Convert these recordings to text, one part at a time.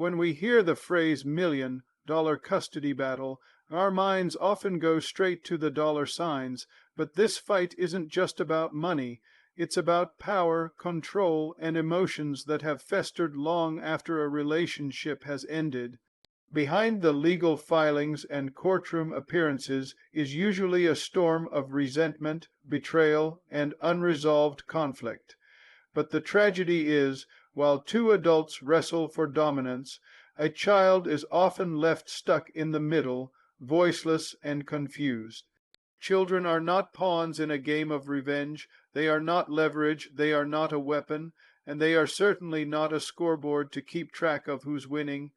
When we hear the phrase $1 million custody battle, our minds often go straight to the dollar signs, but this fight isn't just about money. It's about power, control, and emotions that have festered long after a relationship has ended. Behind the legal filings and courtroom appearances is usually a storm of resentment, betrayal, and unresolved conflict. But the tragedy is, while two adults wrestle for dominance, a child is often left stuck in the middle, voiceless and confused. Children are not pawns in a game of revenge, they are not leverage, they are not a weapon, and they are certainly not a scoreboard to keep track of who's winning.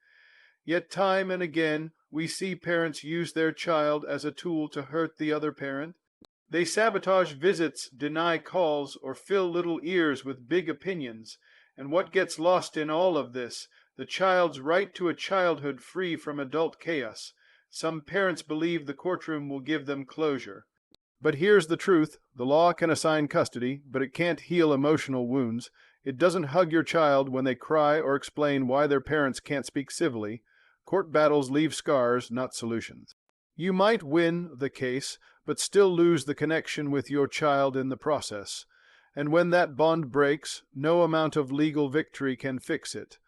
Yet time and again we see parents use their child as a tool to hurt the other parent. They sabotage visits, deny calls, or fill little ears with big opinions. And what gets lost in all of this? The child's right to a childhood free from adult chaos. Some parents believe the courtroom will give them closure. But here's the truth. The law can assign custody, but it can't heal emotional wounds. It doesn't hug your child when they cry or explain why their parents can't speak civilly. Court battles leave scars, not solutions. You might win the case, but still lose the connection with your child in the process. And when that bond breaks, no amount of legal victory can fix it.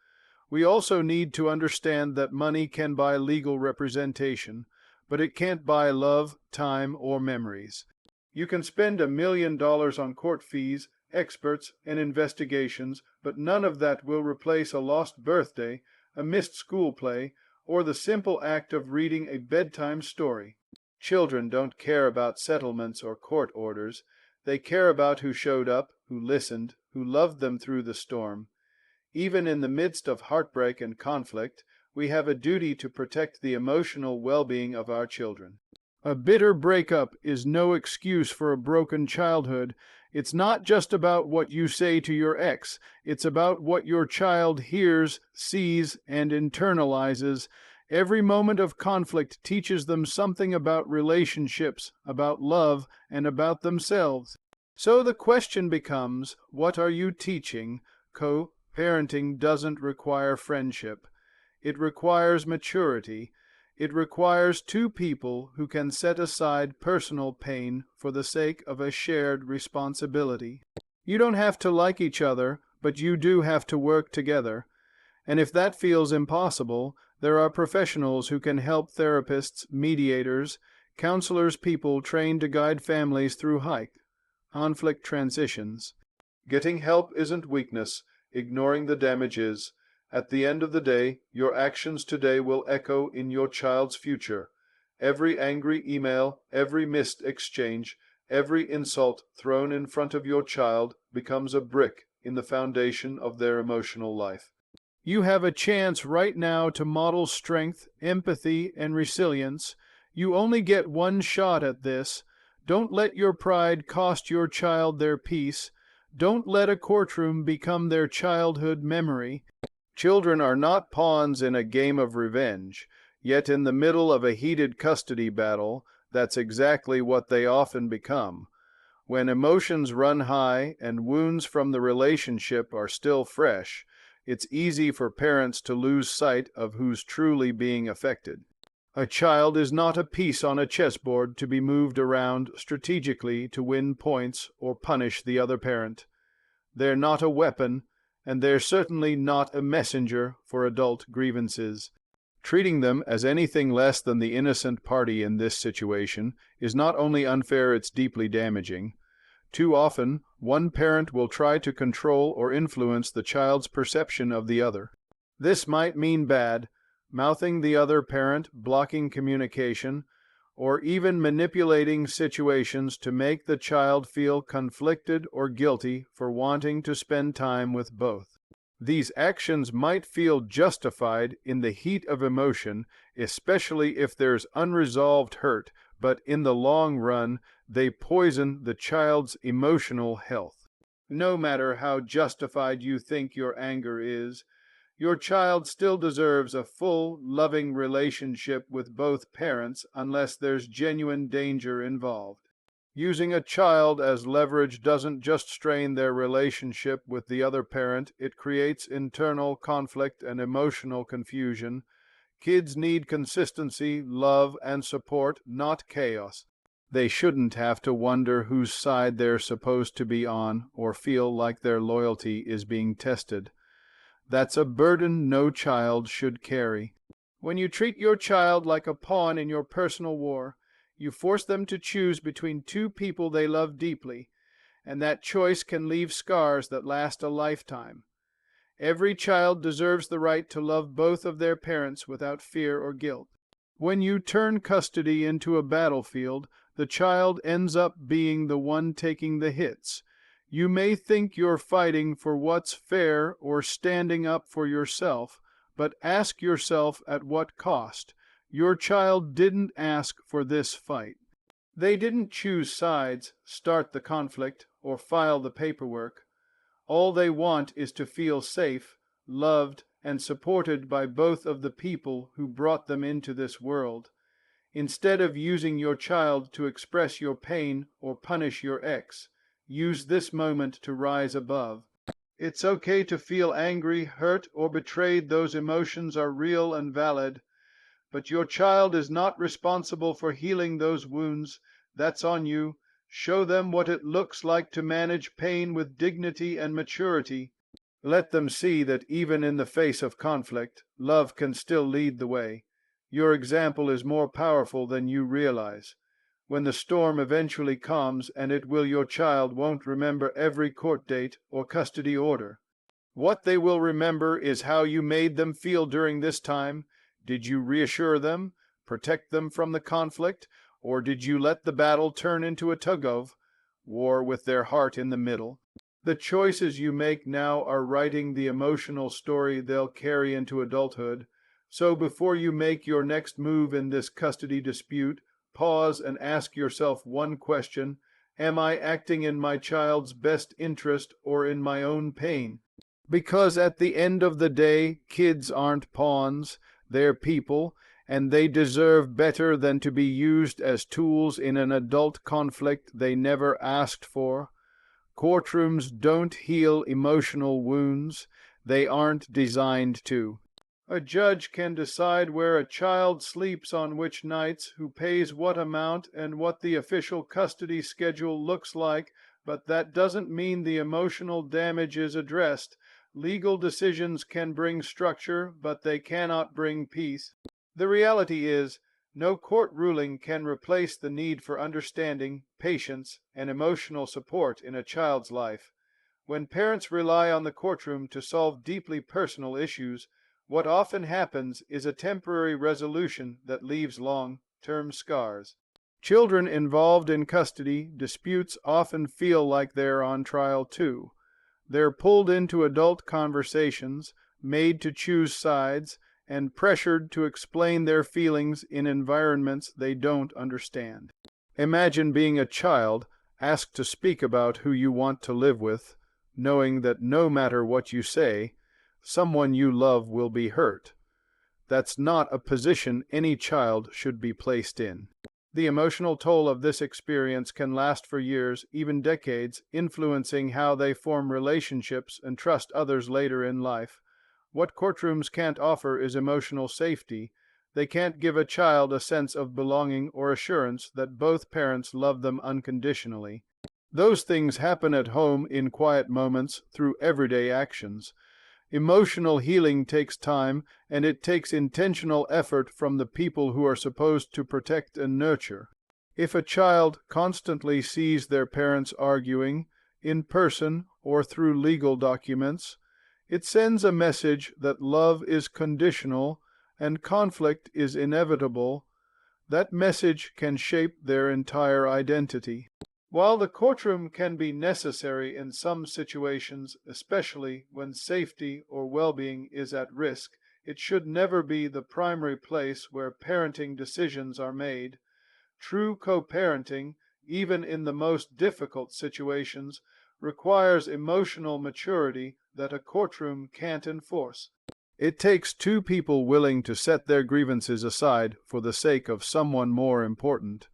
We also need to understand that money can buy legal representation, but it can't buy love, time, or memories. You can spend $1 million on court fees, experts, and investigations, but none of that will replace a lost birthday, a missed school play, or the simple act of reading a bedtime story. Children don't care about settlements or court orders. They care about who showed up, who listened, who loved them through the storm. Even in the midst of heartbreak and conflict, we have a duty to protect the emotional well-being of our children. A bitter breakup is no excuse for a broken childhood. It's not just about what you say to your ex. It's about what your child hears, sees, and internalizes. Every moment of conflict teaches them something about relationships, about love, and about themselves. So the question becomes, what are you teaching? Co-parenting doesn't require friendship. It requires maturity. It requires two people who can set aside personal pain for the sake of a shared responsibility. You don't have to like each other, but you do have to work together. And if that feels impossible, there are professionals who can help: therapists, mediators, counselors, people trained to guide families through conflict transitions. Getting help isn't weakness. Ignoring the damage is. At the end of the day, your actions today will echo in your child's future. Every angry email, every missed exchange, every insult thrown in front of your child becomes a brick in the foundation of their emotional life. You have a chance right now to model strength, empathy, and resilience. You only get one shot at this. Don't let your pride cost your child their peace. Don't let a courtroom become their childhood memory. Children are not pawns in a game of revenge, yet in the middle of a heated custody battle, that's exactly what they often become. When emotions run high and wounds from the relationship are still fresh, it's easy for parents to lose sight of who's truly being affected. A child is not a piece on a chessboard to be moved around strategically to win points or punish the other parent. They're not a weapon, and they're certainly not a messenger for adult grievances. Treating them as anything less than the innocent party in this situation is not only unfair, it's deeply damaging. Too often, one parent will try to control or influence the child's perception of the other. This might mean bad, mouthing the other parent, blocking communication, or even manipulating situations to make the child feel conflicted or guilty for wanting to spend time with both. These actions might feel justified in the heat of emotion, especially if there's unresolved hurt, but in the long run, they poison the child's emotional health. No matter how justified you think your anger is, your child still deserves a full, loving relationship with both parents unless there's genuine danger involved. Using a child as leverage doesn't just strain their relationship with the other parent, it creates internal conflict and emotional confusion. Kids need consistency, love, and support, not chaos. They shouldn't have to wonder whose side they're supposed to be on or feel like their loyalty is being tested. That's a burden no child should carry. When you treat your child like a pawn in your personal war, you force them to choose between two people they love deeply, and that choice can leave scars that last a lifetime. Every child deserves the right to love both of their parents without fear or guilt. When you turn custody into a battlefield, the child ends up being the one taking the hits. You may think you're fighting for what's fair or standing up for yourself, but ask yourself at what cost. Your child didn't ask for this fight. They didn't choose sides, start the conflict, or file the paperwork. All they want is to feel safe, loved, and supported by both of the people who brought them into this world. Instead of using your child to express your pain or punish your ex, use this moment to rise above. It's okay to feel angry, hurt, or betrayed. Those emotions are real and valid. But your child is not responsible for healing those wounds. That's on you. Show them what it looks like to manage pain with dignity and maturity. Let them see that even in the face of conflict, love can still lead the way. Your example is more powerful than you realize. When the storm eventually calms, and it will, your child won't remember every court date or custody order. What they will remember is how you made them feel during this time. Did you reassure them, protect them from the conflict, or did you let the battle turn into a tug-of-war with their heart in the middle? The choices you make now are writing the emotional story they'll carry into adulthood. So before you make your next move in this custody dispute, pause and ask yourself one question: am I acting in my child's best interest or in my own pain? Because at the end of the day, kids aren't pawns, they're people, and they deserve better than to be used as tools in an adult conflict they never asked for. Courtrooms don't heal emotional wounds. They aren't designed to. A judge can decide where a child sleeps on which nights, who pays what amount, and what the official custody schedule looks like, but that doesn't mean the emotional damage is addressed. Legal decisions can bring structure, but they cannot bring peace. The reality is, no court ruling can replace the need for understanding, patience, and emotional support in a child's life. When parents rely on the courtroom to solve deeply personal issues, what often happens is a temporary resolution that leaves long-term scars. Children involved in custody disputes often feel like they're on trial too. They're pulled into adult conversations, made to choose sides, and pressured to explain their feelings in environments they don't understand. Imagine being a child asked to speak about who you want to live with, knowing that no matter what you say, someone you love will be hurt. That's not a position any child should be placed in. The emotional toll of this experience can last for years, even decades, influencing how they form relationships and trust others later in life. What courtrooms can't offer is emotional safety. They can't give a child a sense of belonging or assurance that both parents love them unconditionally. Those things happen at home in quiet moments through everyday actions. Emotional healing takes time, and it takes intentional effort from the people who are supposed to protect and nurture. If a child constantly sees their parents arguing, in person or through legal documents, it sends a message that love is conditional and conflict is inevitable. That message can shape their entire identity. While the courtroom can be necessary in some situations, especially when safety or well-being is at risk, it should never be the primary place where parenting decisions are made. True co-parenting, even in the most difficult situations, requires emotional maturity that a courtroom can't enforce. It takes two people willing to set their grievances aside for the sake of someone more important.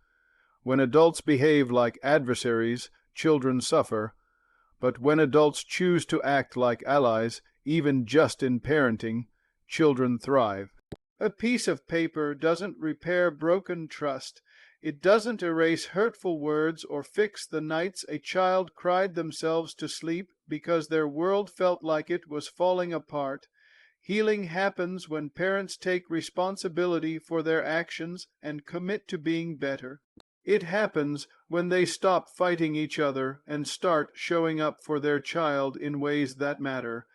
When adults behave like adversaries, children suffer. But when adults choose to act like allies, even just in parenting, children thrive. A piece of paper doesn't repair broken trust. It doesn't erase hurtful words or fix the nights a child cried themselves to sleep because their world felt like it was falling apart. Healing happens when parents take responsibility for their actions and commit to being better. It happens when they stop fighting each other and start showing up for their child in ways that matter.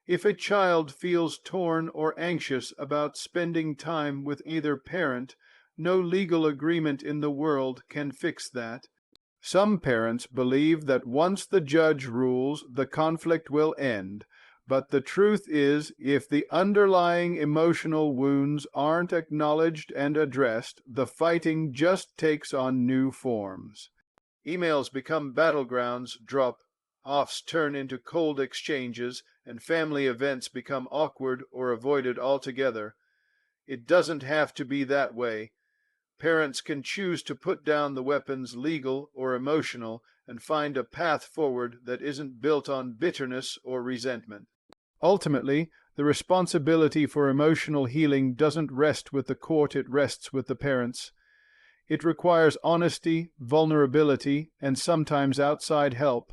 If a child feels torn or anxious about spending time with either parent, no legal agreement in the world can fix that. Some parents believe that once the judge rules, the conflict will end. But the truth is, if the underlying emotional wounds aren't acknowledged and addressed, the fighting just takes on new forms. Emails become battlegrounds, drop-offs turn into cold exchanges, and family events become awkward or avoided altogether. It doesn't have to be that way. Parents can choose to put down the weapons, legal or emotional, and find a path forward that isn't built on bitterness or resentment. Ultimately, the responsibility for emotional healing doesn't rest with the court, it rests with the parents. It requires honesty, vulnerability, and sometimes outside help.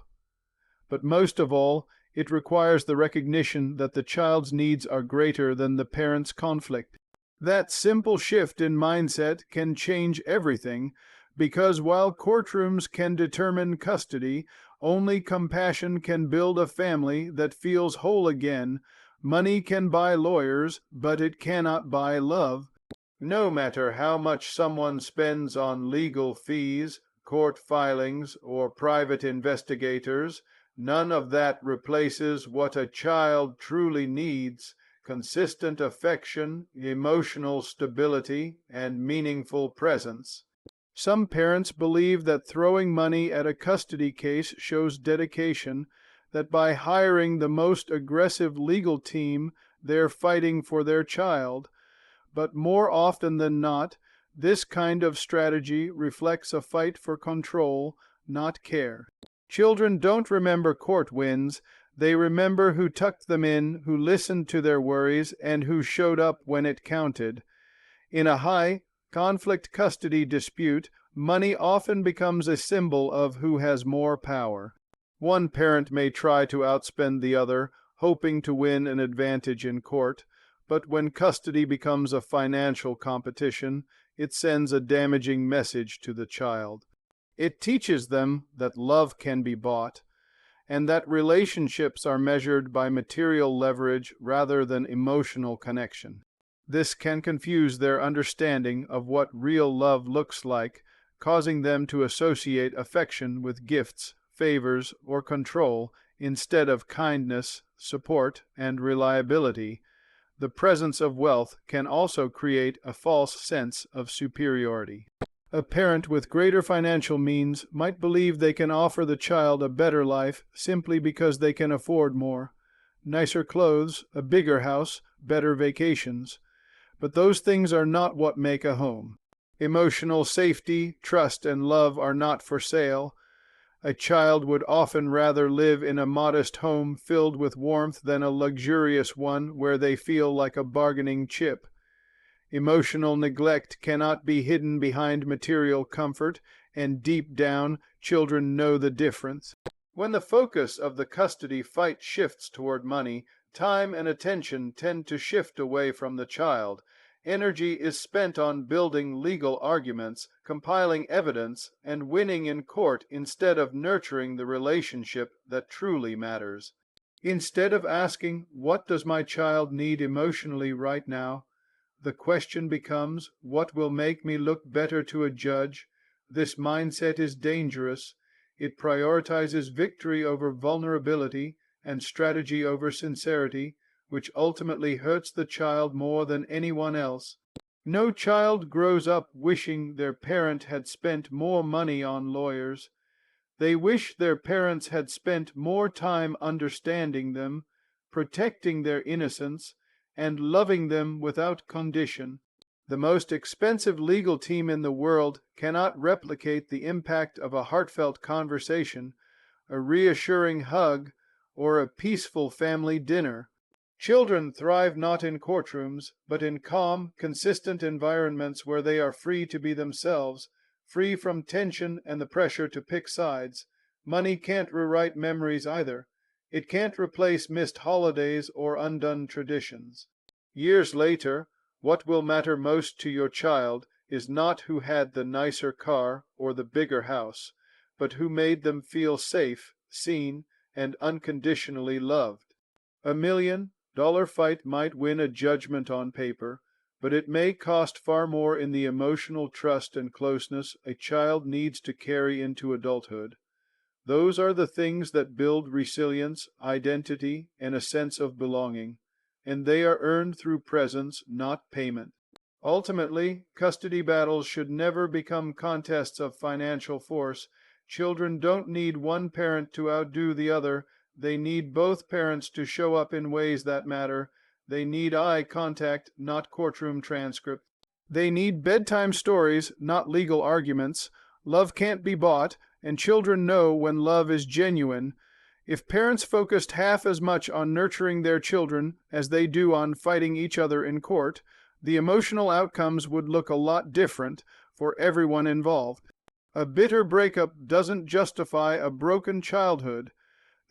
But most of all, it requires the recognition that the child's needs are greater than the parent's conflict. That simple shift in mindset can change everything, because while courtrooms can determine custody, only compassion can build a family that feels whole again. Money can buy lawyers, but it cannot buy love. No matter how much someone spends on legal fees, court filings, or private investigators, none of that replaces what a child truly needs: consistent affection, emotional stability, and meaningful presence. Some parents believe that throwing money at a custody case shows dedication, that by hiring the most aggressive legal team, they're fighting for their child. But more often than not, this kind of strategy reflects a fight for control, not care. Children don't remember court wins. They remember who tucked them in, who listened to their worries, and who showed up when it counted. In a high-conflict custody dispute, money often becomes a symbol of who has more power. One parent may try to outspend the other, hoping to win an advantage in court, but when custody becomes a financial competition, it sends a damaging message to the child. It teaches them that love can be bought, and that relationships are measured by material leverage rather than emotional connection. This can confuse their understanding of what real love looks like, causing them to associate affection with gifts, favors, or control instead of kindness, support, and reliability. The presence of wealth can also create a false sense of superiority. A parent with greater financial means might believe they can offer the child a better life simply because they can afford more. Nicer clothes, a bigger house, better vacations. But those things are not what make a home. Emotional safety, trust, and love are not for sale. A child would often rather live in a modest home filled with warmth than a luxurious one where they feel like a bargaining chip. Emotional neglect cannot be hidden behind material comfort, and deep down, children know the difference. When the focus of the custody fight shifts toward money, time and attention tend to shift away from the child. Energy is spent on building legal arguments, compiling evidence, and winning in court instead of nurturing the relationship that truly matters. Instead of asking, "What does my child need emotionally right now?" the question becomes, "What will make me look better to a judge?" This mindset is dangerous. It prioritizes victory over vulnerability and strategy over sincerity, which ultimately hurts the child more than anyone else. No child grows up wishing their parent had spent more money on lawyers. They wish their parents had spent more time understanding them, protecting their innocence, and loving them without condition. The most expensive legal team in the world cannot replicate the impact of a heartfelt conversation, a reassuring hug, or a peaceful family dinner. Children thrive not in courtrooms, but in calm, consistent environments where they are free to be themselves, free from tension and the pressure to pick sides. Money can't rewrite memories either. It can't replace missed holidays or undone traditions. Years later, what will matter most to your child is not who had the nicer car or the bigger house, but who made them feel safe, seen, and unconditionally loved. $1 million fight might win a judgment on paper, but it may cost far more in the emotional trust and closeness a child needs to carry into adulthood. Those are the things that build resilience, identity, and a sense of belonging, and they are earned through presence, not payment. Ultimately, custody battles should never become contests of financial force. Children don't need one parent to outdo the other. They need both parents to show up in ways that matter. They need eye contact, not courtroom transcript. They need bedtime stories, not legal arguments. Love can't be bought, and children know when love is genuine. If parents focused half as much on nurturing their children as they do on fighting each other in court, the emotional outcomes would look a lot different for everyone involved. A bitter breakup doesn't justify a broken childhood.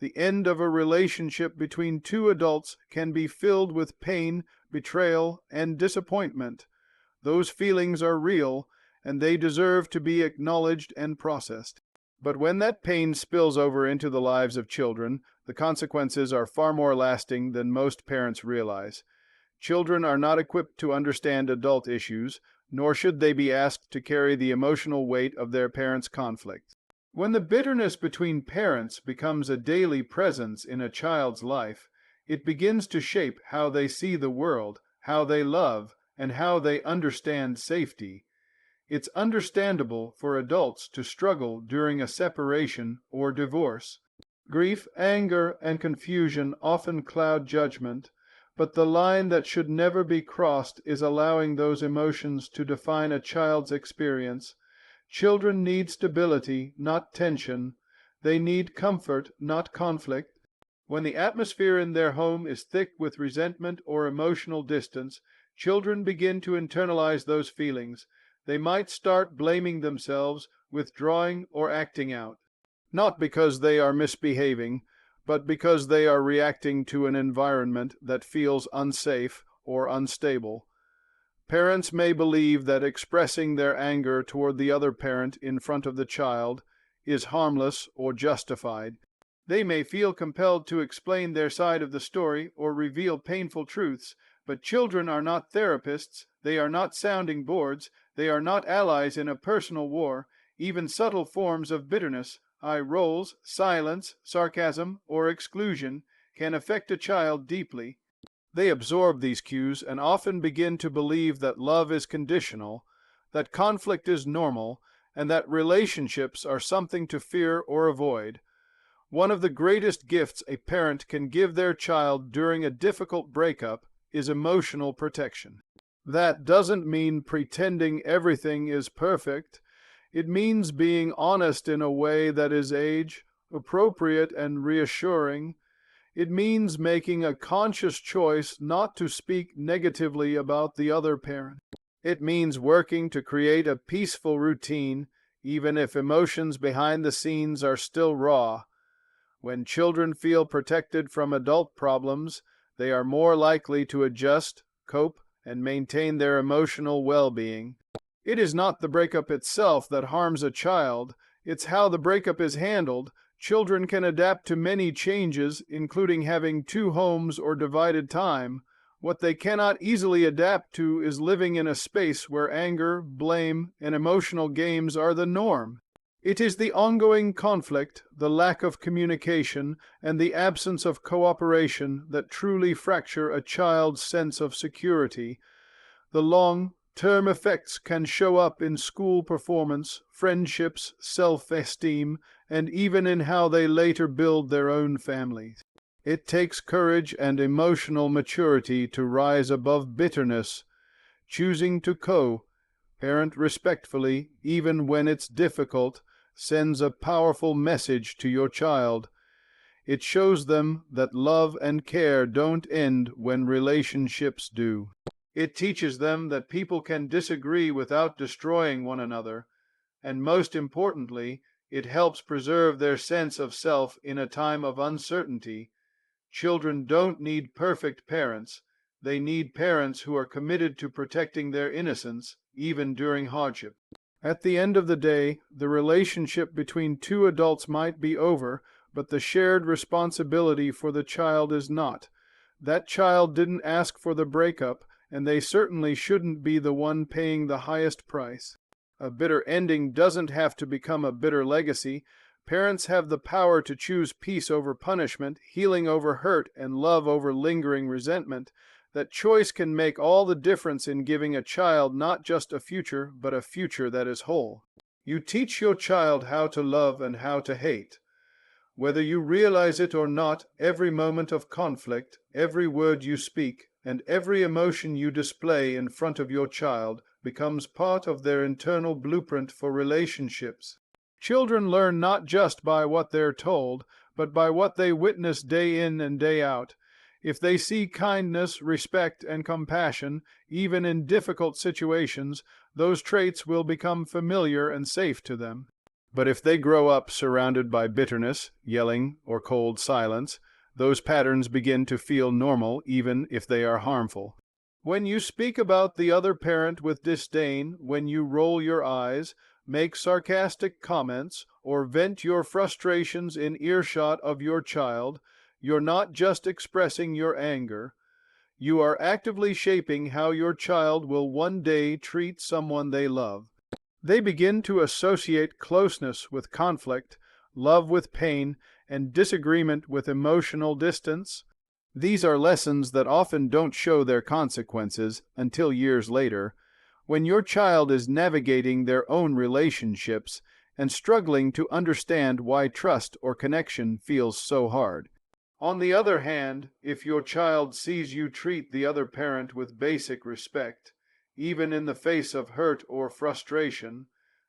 The end of a relationship between two adults can be filled with pain, betrayal, and disappointment. Those feelings are real, and they deserve to be acknowledged and processed. But when that pain spills over into the lives of children, the consequences are far more lasting than most parents realize. Children are not equipped to understand adult issues, nor should they be asked to carry the emotional weight of their parents' conflict. When the bitterness between parents becomes a daily presence in a child's life, it begins to shape how they see the world, how they love, and how they understand safety. It's understandable for adults to struggle during a separation or divorce. Grief, anger, and confusion often cloud judgment, but the line that should never be crossed is allowing those emotions to define a child's experience. Children need stability, not tension. They need comfort, not conflict. When the atmosphere in their home is thick with resentment or emotional distance, children begin to internalize those feelings. They might start blaming themselves, withdrawing, or acting out. Not because they are misbehaving, but because they are reacting to an environment that feels unsafe or unstable. Parents may believe that expressing their anger toward the other parent in front of the child is harmless or justified. They may feel compelled to explain their side of the story or reveal painful truths, but children are not therapists, they are not sounding boards, they are not allies in a personal war. Even subtle forms of bitterness, eye rolls, silence, sarcasm, or exclusion, can affect a child deeply. They absorb these cues and often begin to believe that love is conditional, that conflict is normal, and that relationships are something to fear or avoid. One of the greatest gifts a parent can give their child during a difficult breakup is emotional protection. That doesn't mean pretending everything is perfect. It means being honest in a way that is age appropriate and reassuring. It means making a conscious choice not to speak negatively about the other parent. It means working to create a peaceful routine, even if emotions behind the scenes are still raw. When children feel protected from adult problems, they are more likely to adjust, cope, and maintain their emotional well-being. It is not the breakup itself that harms a child, it's how the breakup is handled. Children can adapt to many changes, including having two homes or divided time. What they cannot easily adapt to is living in a space where anger, blame, and emotional games are the norm. It is the ongoing conflict, the lack of communication, and the absence of cooperation that truly fracture a child's sense of security. The long-term effects can show up in school performance, friendships, self-esteem, and even in how they later build their own families. It takes courage and emotional maturity to rise above bitterness. Choosing to co-parent respectfully, even when it's difficult, sends a powerful message to your child. It shows them that love and care don't end when relationships do. It teaches them that people can disagree without destroying one another, and most importantly, it helps preserve their sense of self in a time of uncertainty. Children don't need perfect parents. They need parents who are committed to protecting their innocence, even during hardship. At the end of the day, the relationship between two adults might be over, but the shared responsibility for the child is not. That child didn't ask for the breakup, and they certainly shouldn't be the one paying the highest price. A bitter ending doesn't have to become a bitter legacy. Parents have the power to choose peace over punishment, healing over hurt, and love over lingering resentment. That choice can make all the difference in giving a child not just a future, but a future that is whole. You teach your child how to love and how to hate. Whether you realize it or not, every moment of conflict, every word you speak, and every emotion you display in front of your child becomes part of their internal blueprint for relationships. Children learn not just by what they're told, but by what they witness day in and day out. If they see kindness, respect, and compassion, even in difficult situations, those traits will become familiar and safe to them. But if they grow up surrounded by bitterness, yelling, or cold silence, those patterns begin to feel normal even if they are harmful. When you speak about the other parent with disdain, when you roll your eyes, make sarcastic comments, or vent your frustrations in earshot of your child, you're not just expressing your anger. You are actively shaping how your child will one day treat someone they love. They begin to associate closeness with conflict, love with pain, and disagreement with emotional distance. These are lessons that often don't show their consequences until years later, when your child is navigating their own relationships and struggling to understand why trust or connection feels so hard. On the other hand, if your child sees you treat the other parent with basic respect, even in the face of hurt or frustration,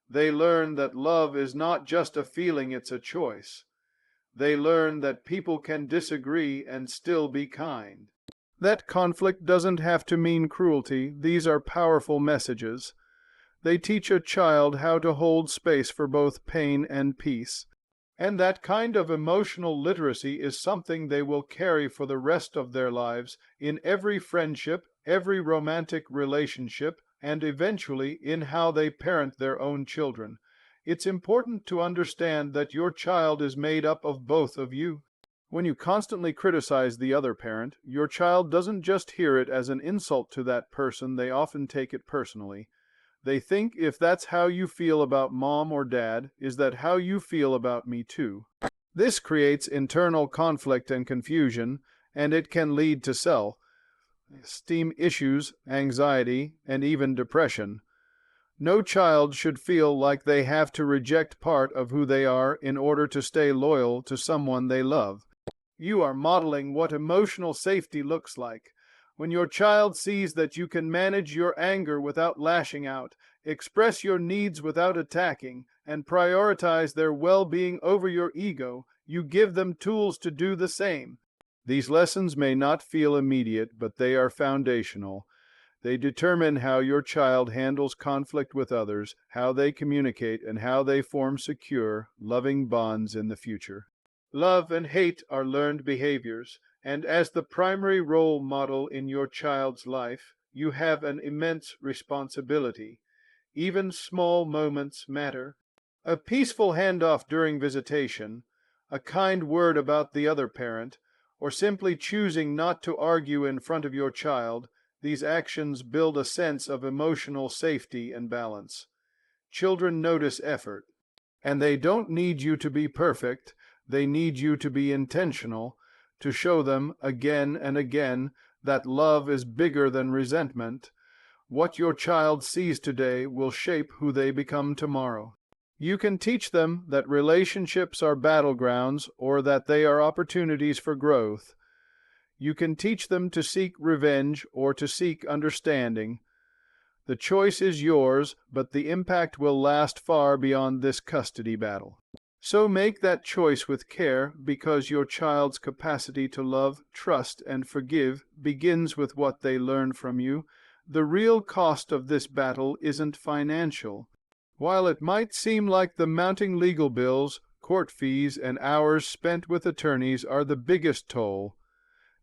they learn that love is not just a feeling, it's a choice. They learn that people can disagree and still be kind. That conflict doesn't have to mean cruelty. These are powerful messages. They teach a child how to hold space for both pain and peace. And that kind of emotional literacy is something they will carry for the rest of their lives in every friendship, every romantic relationship, and eventually in how they parent their own children. It's important to understand that your child is made up of both of you. When you constantly criticize the other parent, your child doesn't just hear it as an insult to that person, they often take it personally. They think, if that's how you feel about mom or dad, is that how you feel about me too? This creates internal conflict and confusion, and it can lead to self-esteem issues, anxiety, and even depression. No child should feel like they have to reject part of who they are in order to stay loyal to someone they love. You are modeling what emotional safety looks like. When your child sees that you can manage your anger without lashing out, express your needs without attacking, and prioritize their well-being over your ego, you give them tools to do the same. These lessons may not feel immediate, but they are foundational. They determine how your child handles conflict with others, how they communicate, and how they form secure, loving bonds in the future. Love and hate are learned behaviors, and as the primary role model in your child's life, you have an immense responsibility. Even small moments matter. A peaceful handoff during visitation, a kind word about the other parent, or simply choosing not to argue in front of your child, these actions build a sense of emotional safety and balance. Children notice effort, and they don't need you to be perfect. They need you to be intentional, to show them again and again that love is bigger than resentment. What your child sees today will shape who they become tomorrow. You can teach them that relationships are battlegrounds or that they are opportunities for growth. You can teach them to seek revenge or to seek understanding. The choice is yours, but the impact will last far beyond this custody battle. So make that choice with care, because your child's capacity to love, trust, and forgive begins with what they learn from you. The real cost of this battle isn't financial. While it might seem like the mounting legal bills, court fees, and hours spent with attorneys are the biggest toll,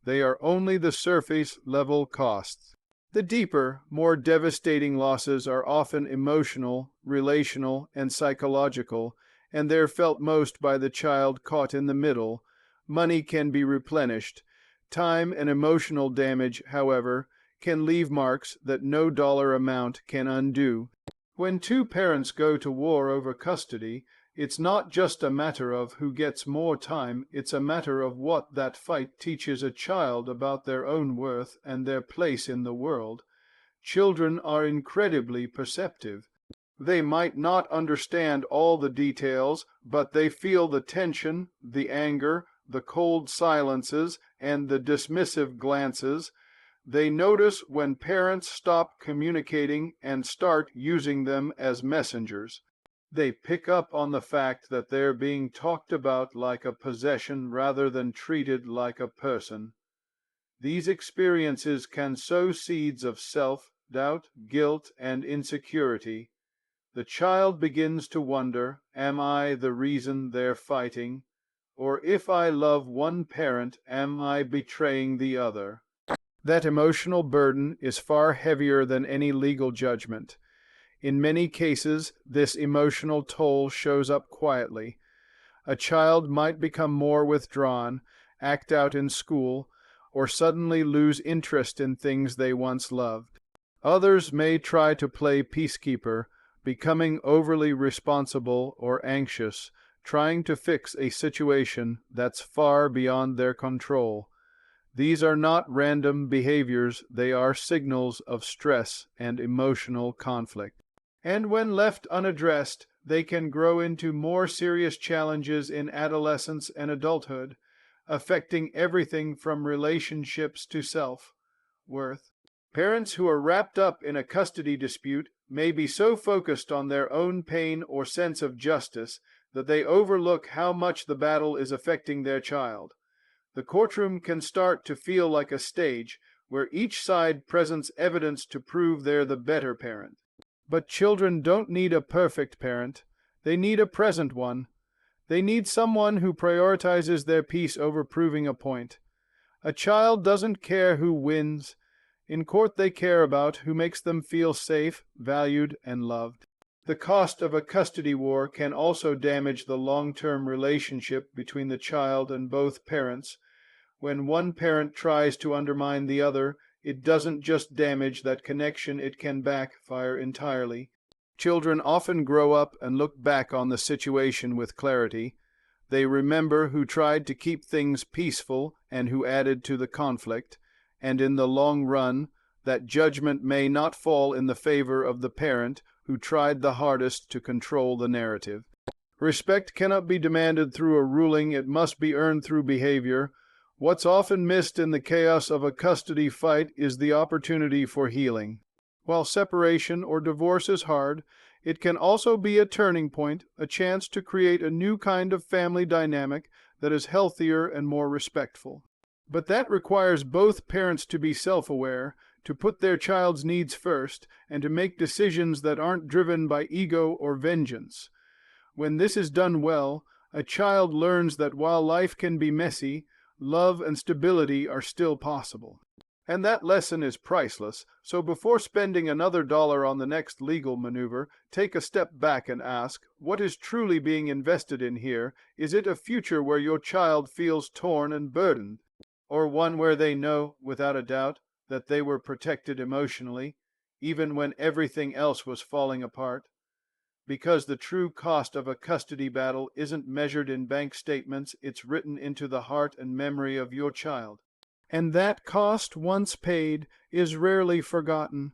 they are only the surface-level costs. The deeper, more devastating losses are often emotional, relational, and psychological, and they're felt most by the child caught in the middle. Money can be replenished. Time and emotional damage, however, can leave marks that no dollar amount can undo. When two parents go to war over custody, it's not just a matter of who gets more time, it's a matter of what that fight teaches a child about their own worth and their place in the world. Children are incredibly perceptive. They might not understand all the details, but they feel the tension, the anger, the cold silences, and the dismissive glances. They notice when parents stop communicating and start using them as messengers. They pick up on the fact that they're being talked about like a possession rather than treated like a person. These experiences can sow seeds of self-doubt, guilt, and insecurity. The child begins to wonder, am I the reason they're fighting? Or if I love one parent, am I betraying the other? That emotional burden is far heavier than any legal judgment. In many cases, this emotional toll shows up quietly. A child might become more withdrawn, act out in school, or suddenly lose interest in things they once loved. Others may try to play peacekeeper, becoming overly responsible or anxious, trying to fix a situation that's far beyond their control. These are not random behaviors, they are signals of stress and emotional conflict. And when left unaddressed, they can grow into more serious challenges in adolescence and adulthood, affecting everything from relationships to self-worth. Parents who are wrapped up in a custody dispute may be so focused on their own pain or sense of justice that they overlook how much the battle is affecting their child. The courtroom can start to feel like a stage where each side presents evidence to prove they're the better parent. But children don't need a perfect parent. They need a present one. They need someone who prioritizes their peace over proving a point. A child doesn't care who wins. In court they care about who makes them feel safe, valued, and loved. The cost of a custody war can also damage the long-term relationship between the child and both parents. When one parent tries to undermine the other, it doesn't just damage that connection, it can backfire entirely. Children often grow up and look back on the situation with clarity. They remember who tried to keep things peaceful and who added to the conflict, and in the long run, that judgment may not fall in the favor of the parent who tried the hardest to control the narrative. Respect cannot be demanded through a ruling, it must be earned through behavior. What's often missed in the chaos of a custody fight is the opportunity for healing. While separation or divorce is hard, it can also be a turning point, a chance to create a new kind of family dynamic that is healthier and more respectful. But that requires both parents to be self-aware, to put their child's needs first, and to make decisions that aren't driven by ego or vengeance. When this is done well, a child learns that while life can be messy, love and stability are still possible. And that lesson is priceless, so before spending another dollar on the next legal maneuver, take a step back and ask, what is truly being invested in here? Is it a future where your child feels torn and burdened? Or one where they know, without a doubt, that they were protected emotionally, even when everything else was falling apart? Because the true cost of a custody battle isn't measured in bank statements, it's written into the heart and memory of your child. And that cost, once paid, is rarely forgotten.